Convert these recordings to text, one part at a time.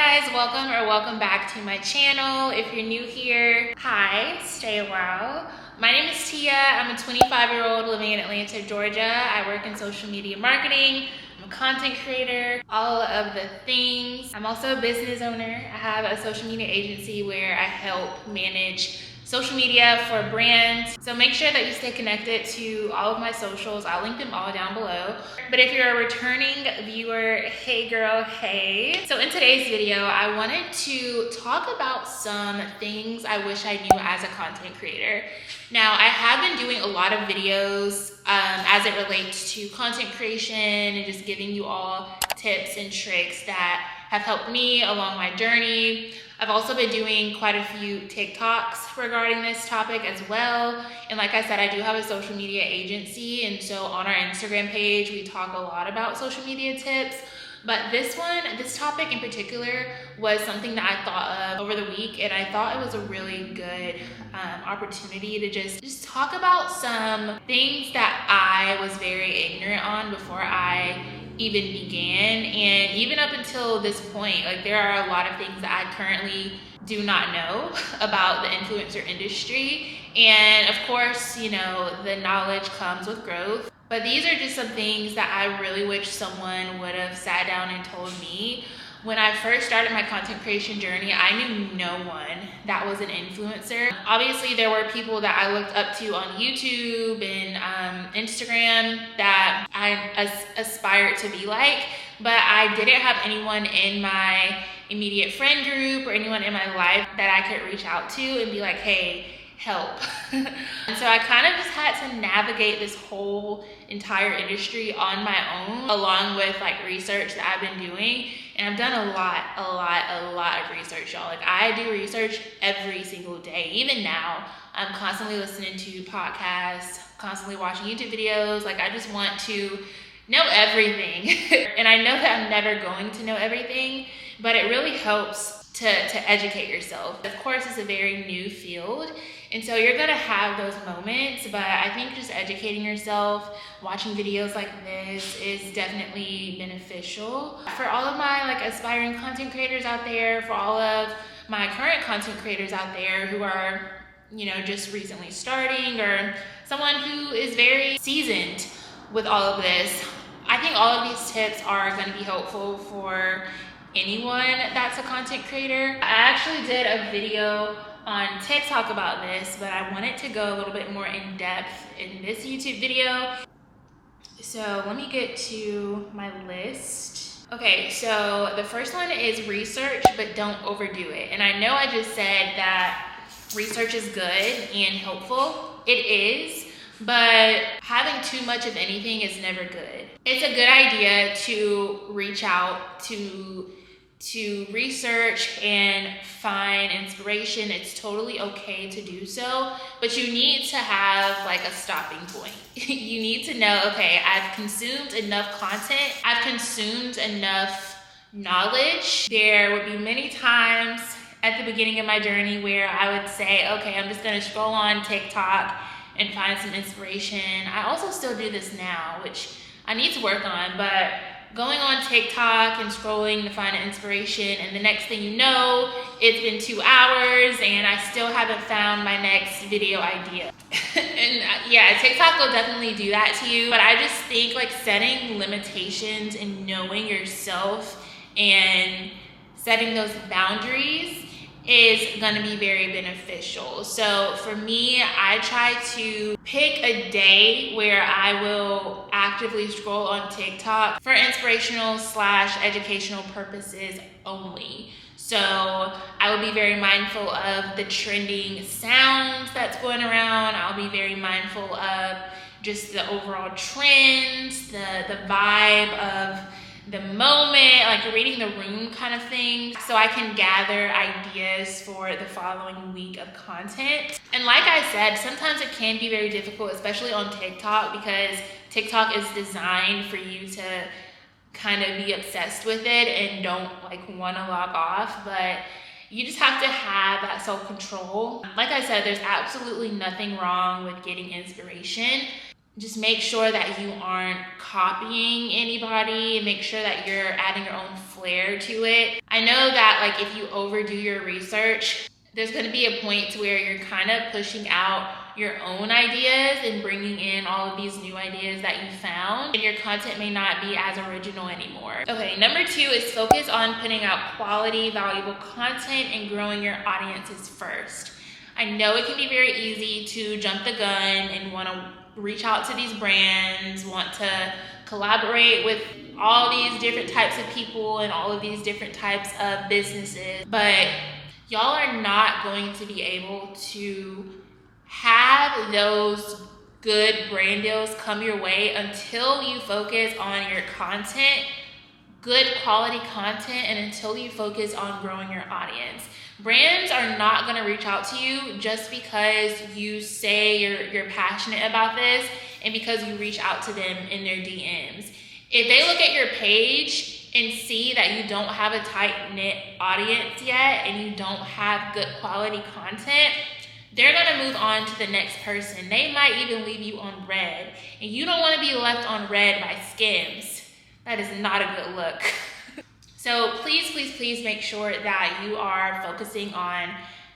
guys, welcome back to my channel. If you're new here, hi, stay a while. My name is Tia. I'm a 25-year-old living in Atlanta, Georgia. I work in social media marketing. I'm a content creator, all of the things. I'm also a business owner. I have a social media agency where I help manage social media for brands. So make sure that you stay connected to all of my socials. I'll link them all down below. But if you're a returning viewer, hey girl, hey. So in today's video, I wanted to talk about some things I wish I knew as a content creator. Now, I have been doing a lot of videos as it relates to content creation and just giving you all tips and tricks that have helped me along my journey. I've also been doing quite a few TikToks regarding this topic as well. And like I said, I do have a social media agency. And so on our Instagram page, we talk a lot about social media tips. But this topic in particular was something that I thought of over the week. And I thought it was a really good opportunity to just talk about some things that I was very ignorant on before I even began. And even up until this point, like there are a lot of things that I currently do not know about the influencer industry. And of course, you know, the knowledge comes with growth. But these are just some things that I really wish someone would have sat down and told me. When I first started my content creation journey, I knew no one that was an influencer. Obviously, there were people that I looked up to on YouTube and Instagram that I aspired to be like, but I didn't have anyone in my immediate friend group or anyone in my life that I could reach out to and be like, hey, help. And so I kind of just had to navigate this whole entire industry on my own, along with like research that I've been doing. And I've done a lot of research, y'all. Like I do research every single day. Even now, I'm constantly listening to podcasts, constantly watching YouTube videos. Like I just want to know everything. And I know that I'm never going to know everything, but it really helps to educate yourself. Of course, it's a very new field, and so you're gonna have those moments, but I think just educating yourself, watching videos like this is definitely beneficial. For all of my like aspiring content creators out there, for all of my current content creators out there who are, you know, just recently starting, or someone who is very seasoned with all of this, I think all of these tips are gonna be helpful for anyone that's a content creator. I actually did a video on TikTok about this, but I wanted to go a little bit more in depth in this YouTube video. So let me get to my list. Okay, so the first one is research, but don't overdo it. And I know I just said that research is good and helpful. It is, but having too much of anything is never good. It's a good idea to reach out to research and find inspiration. It's totally okay to do so, but you need to have like a stopping point. You need to know, okay, I've consumed enough content, I've consumed enough knowledge. There would be many times at the beginning of my journey where I would say, okay, I'm just gonna scroll on TikTok and find some inspiration. I also still do this now, which I need to work on, but going on TikTok and scrolling to find an inspiration, and the next thing you know, it's been 2 hours and I still haven't found my next video idea. And yeah, TikTok will definitely do that to you, but I just think like setting limitations and knowing yourself and setting those boundaries is gonna be very beneficial. So for me, I try to pick a day where I will actively scroll on TikTok for inspirational / educational purposes only. So I will be very mindful of the trending sounds that's going around. I'll be very mindful of just the overall trends, the vibe of the moment, like reading the room kind of thing, so I can gather ideas for the following week of content. And like I said, sometimes it can be very difficult, especially on TikTok, because TikTok is designed for you to kind of be obsessed with it and don't like want to log off, but you just have to have that self-control. Like I said, there's absolutely nothing wrong with getting inspiration. Just make sure that you aren't copying anybody, and make sure that you're adding your own flair to it. I know that like if you overdo your research, there's going to be a point to where you're kind of pushing out your own ideas and bringing in all of these new ideas that you found, and your content may not be as original anymore. Okay, number 2 is focus on putting out quality, valuable content and growing your audiences first. I know it can be very easy to jump the gun and want to reach out to these brands, want to collaborate with all these different types of people and all of these different types of businesses, but y'all are not going to be able to have those good brand deals come your way until you focus on your content, good quality content, and until you focus on growing your audience. Brands are not going to reach out to you just because you say you're passionate about this and because you reach out to them in their DMs. If they look at your page and see that you don't have a tight-knit audience yet and you don't have good quality content, they're going to move on to the next person. They might even leave you on red, and you don't want to be left on red by Skims. That is not a good look. So please, please, please make sure that you are focusing on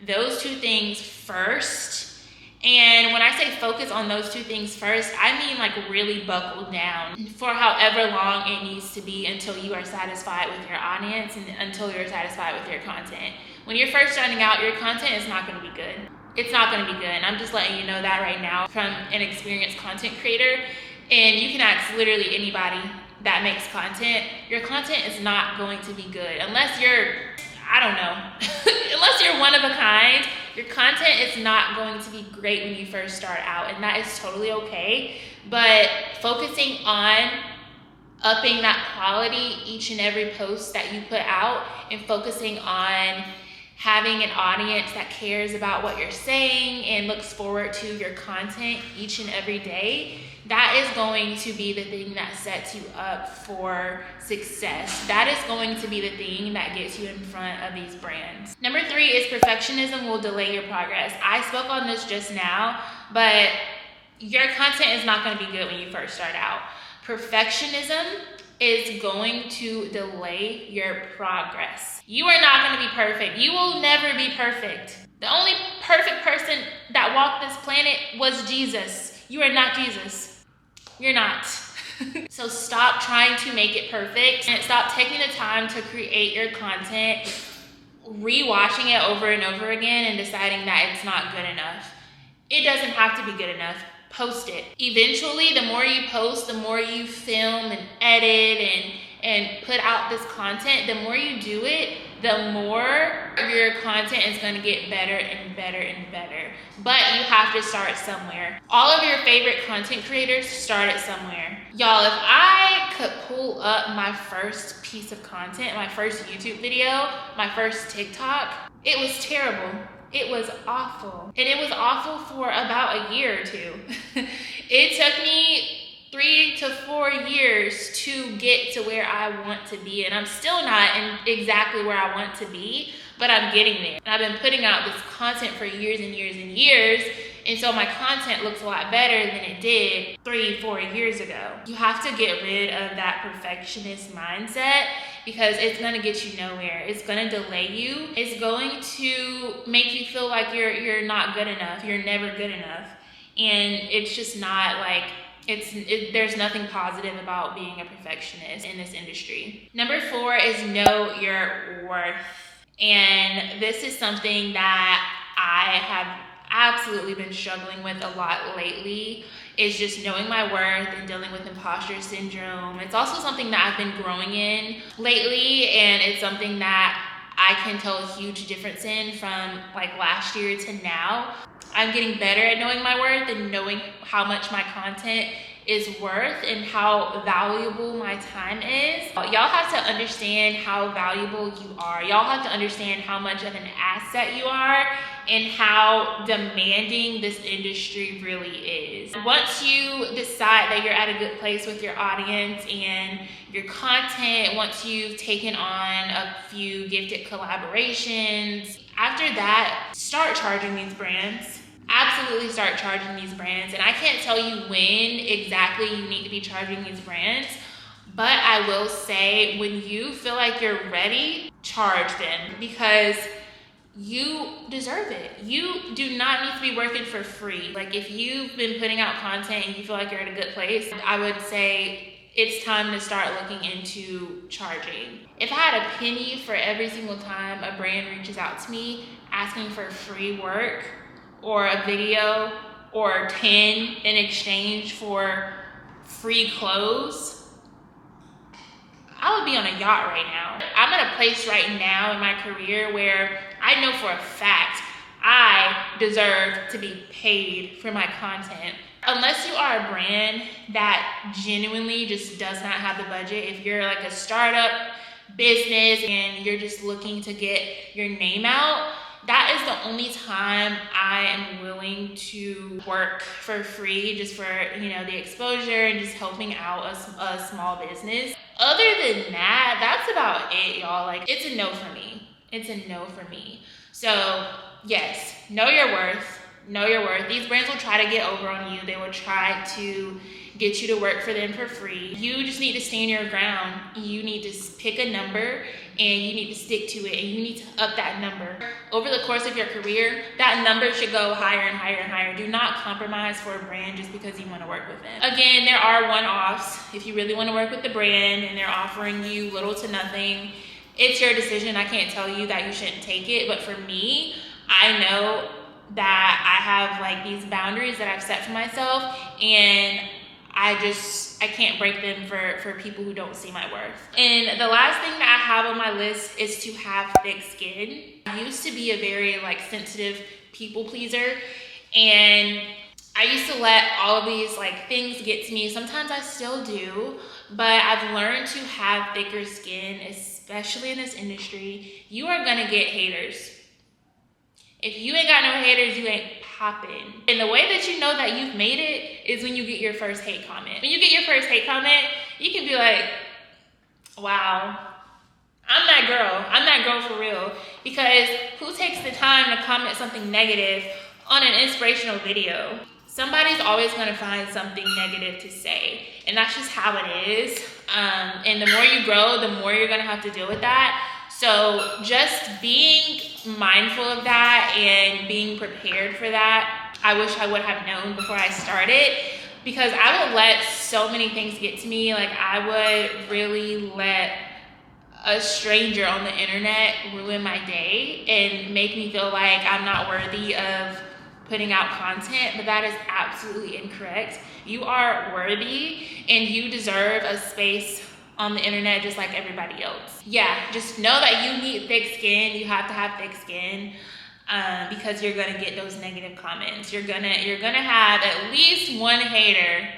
those 2 things first. And when I say focus on those 2 things first, I mean like really buckle down for however long it needs to be until you are satisfied with your audience and until you're satisfied with your content. When you're first starting out, your content is not going to be good. It's not going to be good. And I'm just letting you know that right now from an experienced content creator. And you can ask literally anybody that makes content. Your content is not going to be good unless you're, I don't know, unless you're one of a kind. Your content is not going to be great when you first start out, and that is totally okay. But focusing on upping that quality each and every post that you put out, and focusing on having an audience that cares about what you're saying and looks forward to your content each and every day, that is going to be the thing that sets you up for success. That is going to be the thing that gets you in front of these brands. Number 3 is perfectionism will delay your progress. I spoke on this just now, but your content is not going to be good when you first start out. Perfectionism is going to delay your progress. You are not going to be perfect. You will never be perfect. The only perfect person that walked this planet was Jesus. You are not Jesus. You're not. So stop trying to make it perfect and stop taking the time to create your content, rewatching it over and over again and deciding that it's not good enough. It doesn't have to be good enough. Post it. Eventually, the more you post, the more you film and edit and put out this content, the more you do it, the more your content is going to get better and better and better. But you have to start somewhere. All of your favorite content creators started somewhere. Y'all, if I could pull up my first piece of content, my first YouTube video, my first TikTok, it was terrible. It was awful. And it was awful for about a year or 2. It took me 3 to 4 years to get to where I want to be. And I'm still not in exactly where I want to be, but I'm getting there. And I've been putting out this content for years and years and years. And so my content looks a lot better than it did 3-4 years ago. You have to get rid of that perfectionist mindset because it's gonna get you nowhere. It's gonna delay you. It's going to make you feel like you're not good enough. You're never good enough. And it's just not like, there's nothing positive about being a perfectionist in this industry. Number 4 is know your worth. And this is something that I have absolutely been struggling with a lot lately, is just knowing my worth and dealing with imposter syndrome. It's also something that I've been growing in lately, and it's something that I can tell a huge difference in from like last year to now. I'm getting better at knowing my worth and knowing how much my content is worth and how valuable my time is. Y'all have to understand how valuable you are. Y'all have to understand how much of an asset you are and how demanding this industry really is. Once you decide that you're at a good place with your audience and your content, once you've taken on a few gifted collaborations, after that, start charging these brands. Absolutely absolutely start charging these brands. And I can't tell you when exactly you need to be charging these brands, but I will say when you feel like you're ready, charge them, because you deserve it. You do not need to be working for free. Like, if you've been putting out content and you feel like you're at a good place, I would say it's time to start looking into charging. If I had a penny for every single time a brand reaches out to me asking for free work or a video or 10 in exchange for free clothes, I would be on a yacht right now. I'm at a place right now in my career where I know for a fact I deserve to be paid for my content. Unless you are a brand that genuinely just does not have the budget, if you're like a startup business and you're just looking to get your name out, that is the only time I am willing to work for free, just for, you know, the exposure and just helping out a small business. Other than that, that's about it, y'all. Like, it's a no for me. It's a no for me. So yes, know your worth. Know your worth. These brands will try to get over on you. They will try to get you to work for them for free. You just need to stand your ground. You need to pick a number and you need to stick to it, and you need to up that number. Over the course of your career, that number should go higher and higher and higher. Do not compromise for a brand just because you want to work with them. Again, there are one-offs. If you really want to work with the brand and they're offering you little to nothing, it's your decision. I can't tell you that you shouldn't take it, but for me, I know that I have like these boundaries that I've set for myself, and I can't break them for people who don't see my worth. And the last thing that I have on my list is to have thick skin. I used to be a very like sensitive people pleaser, and I used to let all of these like things get to me. Sometimes I still do, but I've learned to have thicker skin, especially in this industry. You are gonna get haters. If you ain't got no haters, you ain't popping. And the way that you know that you've made it is when you get your first hate comment. When you get your first hate comment, you can be like, wow, I'm that girl for real. Because who takes the time to comment something negative on an inspirational video? Somebody's always gonna find something negative to say, and that's just how it is. And the more you grow, the more you're gonna have to deal with that. So just being mindful of that and being prepared for that, I wish I would have known before I started, because I would let so many things get to me. Like, I would really let a stranger on the internet ruin my day and make me feel like I'm not worthy of putting out content, but that is absolutely incorrect. You are worthy and you deserve a space on the internet just like everybody else. Yeah, just know that you need thick skin. You have to have thick skin because you're gonna get those negative comments. You're gonna have at least one hater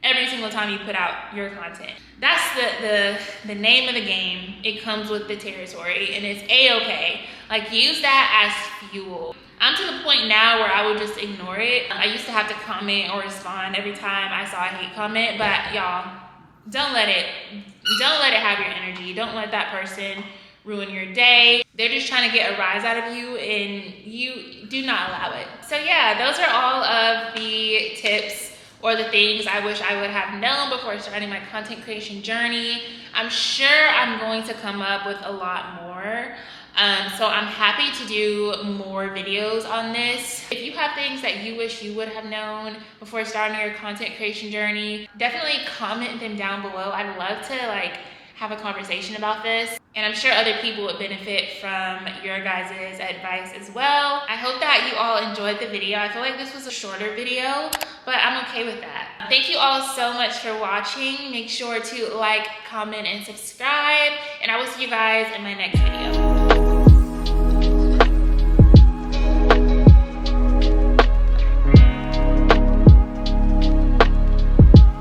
every single time you put out your content. That's the name of the game. It comes with the territory, and it's a-okay. Like, use that as fuel. I'm to the point now where I would just ignore it. I used to have to comment or respond every time I saw a hate comment, but y'all, don't let it have your energy. Don't let that person ruin your day. They're just trying to get a rise out of you, and you do not allow it. So yeah, those are all of the tips or the things I wish I would have known before starting my content creation journey. I'm sure I'm going to come up with a lot more. So I'm happy to do more videos on this. If you have things that you wish you would have known before starting your content creation journey, definitely comment them down below. I'd love to like have a conversation about this, and I'm sure other people would benefit from your guys' advice as well. I hope that you all enjoyed the video. I feel like this was a shorter video, but I'm okay with that. Thank you all so much for watching. Make sure to like, comment, and subscribe, and I will see you guys in my next video.